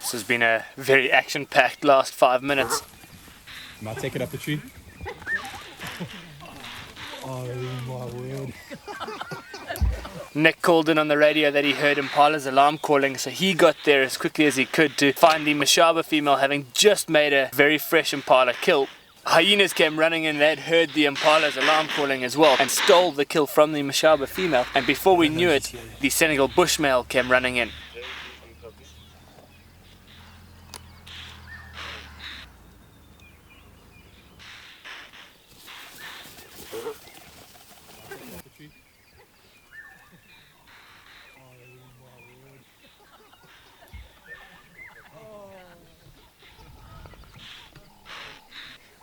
This has been a very action-packed last 5 minutes. Might take it up the tree. Oh my word. Nick called in on the radio that he heard Impala's alarm calling, so he got there as quickly as he could to find the Mashaba female having just made a very fresh Impala kill. Hyenas came running in, they'd heard the Impala's alarm calling as well and stole the kill from the Mashaba female, and before we knew it, the Senegal Bush Male came running in.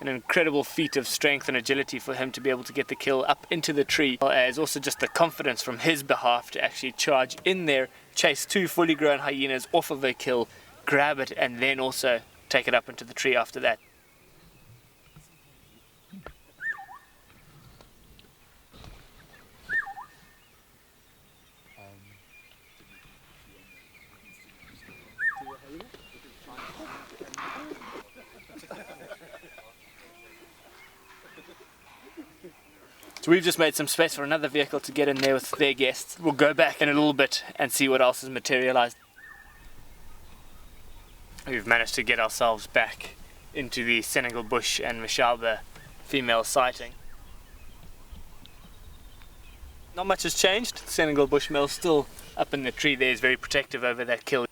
An incredible feat of strength and agility for him to be able to get the kill up into the tree, as also just the confidence from his behalf to actually charge in there, chase 2 fully grown hyenas off of a kill, grab it, and then also take it up into the tree after that. So we've just made some space for another vehicle to get in there with their guests. We'll go back in a little bit and see what else has materialized. We've managed to get ourselves back into the Senegal Bush and Mashaba female sighting. Not much has changed. The Senegal Bush Male still up in the tree there, is very protective over that kill.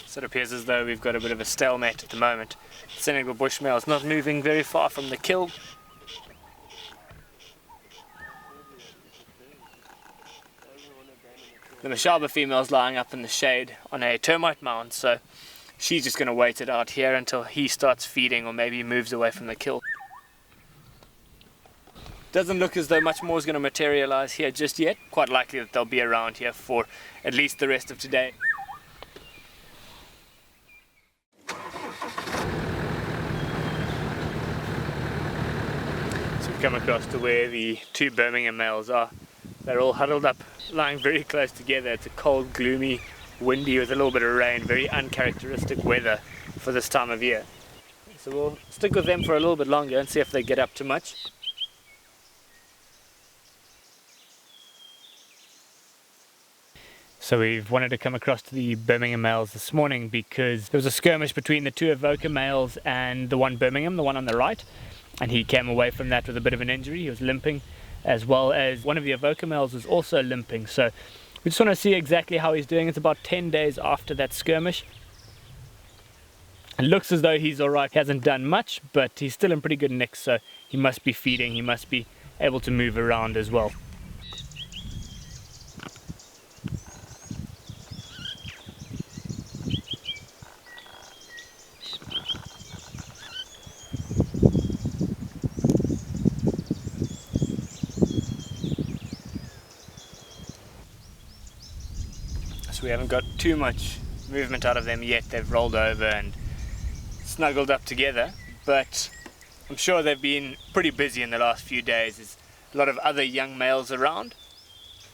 So it appears as though we've got a bit of a stalemate at the moment. The Senegal Bush Male is not moving very far from the kill. The Mashaba female is lying up in the shade on a termite mound, so she's just going to wait it out here until he starts feeding or maybe moves away from the kill. Doesn't look as though much more is going to materialize here just yet. Quite likely that they'll be around here for at least the rest of today. Come across to where the 2 Birmingham males are. They're all huddled up, lying very close together. It's a cold, gloomy, windy with a little bit of rain, very uncharacteristic weather for this time of year. So we'll stick with them for a little bit longer and see if they get up to much. So we've wanted to come across to the Birmingham males this morning because there was a skirmish between the 2 Avoca males and the 1 Birmingham, the one on the right. And he came away from that with a bit of an injury. He was limping, as well as one of the Avoca males was also limping. So we just want to see exactly how he's doing. It's about 10 days after that skirmish. It looks as though he's alright. He hasn't done much, but he's still in pretty good nick, so he must be feeding. He must be able to move around as well. We haven't got too much movement out of them yet. They've rolled over and snuggled up together, but I'm sure they've been pretty busy in the last few days. There's a lot of other young males around.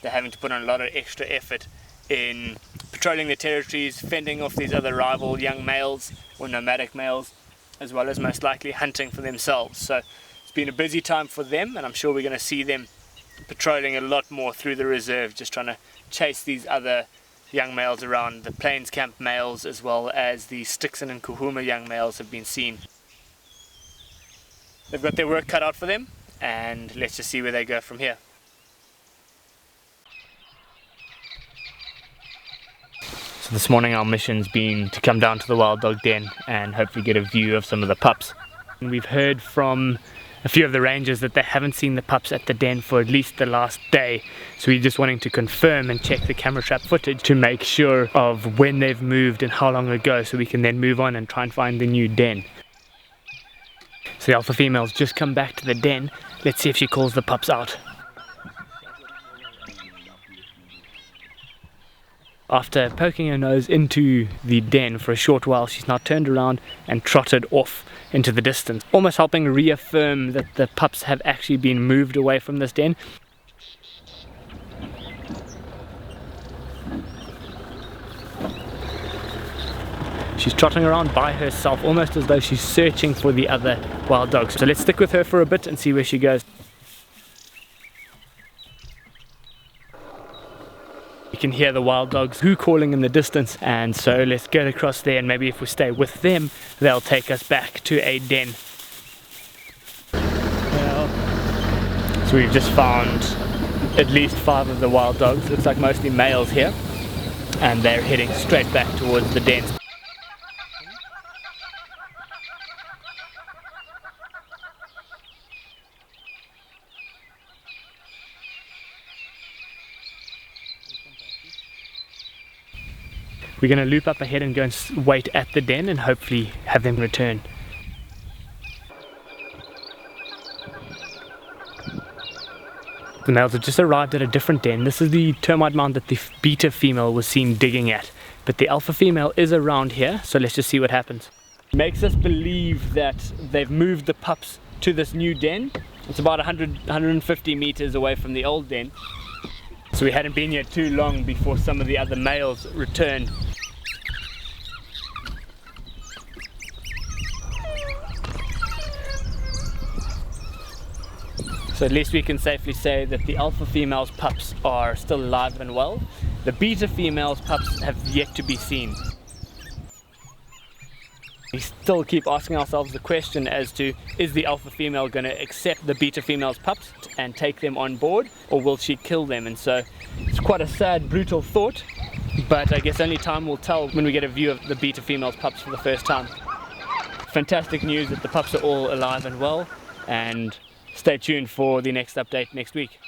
They're having to put on a lot of extra effort in patrolling the territories, fending off these other rival young males or nomadic males, as well as most likely hunting for themselves. So it's been a busy time for them, and I'm sure we're going to see them patrolling a lot more through the reserve, just trying to chase these other young males around. The Plains Camp males as well as the Stixon and Kuhuma young males have been seen. They've got their work cut out for them, and let's just see where they go from here. So this morning our mission's been to come down to the wild dog den and hopefully get a view of some of the pups. And we've heard from a few of the rangers that they haven't seen the pups at the den for at least the last day, so we're just wanting to confirm and check the camera trap footage to make sure of when they've moved and how long ago, so we can then move on and try and find the new den. So the alpha female's just come back to the den. Let's see if she calls the pups out. After poking her nose into the den for a short while, she's now turned around and trotted off into the distance, almost helping reaffirm that the pups have actually been moved away from this den. She's trotting around by herself, almost as though she's searching for the other wild dogs. So let's stick with her for a bit and see where she goes. You can hear the wild dogs calling in the distance, and so let's get across there, and maybe if we stay with them, they'll take us back to a den. So we've just found at least 5 of the wild dogs. Looks like mostly males here, and they're heading straight back towards the den. We're going to loop up ahead and go and wait at the den and hopefully have them return. The males have just arrived at a different den. This is the termite mound that the beta female was seen digging at. But the alpha female is around here, so let's just see what happens. It makes us believe that they've moved the pups to this new den. It's about 150 meters away from the old den. So we hadn't been here too long before some of the other males returned. So at least we can safely say that the alpha female's pups are still alive and well. The beta female's pups have yet to be seen. We still keep asking ourselves the question as to, is the alpha female going to accept the beta female's pups and take them on board, or will she kill them? And so it's quite a sad, brutal thought, but I guess only time will tell when we get a view of the beta female's pups for the first time. Fantastic news that the pups are all alive and well, and stay tuned for the next update next week.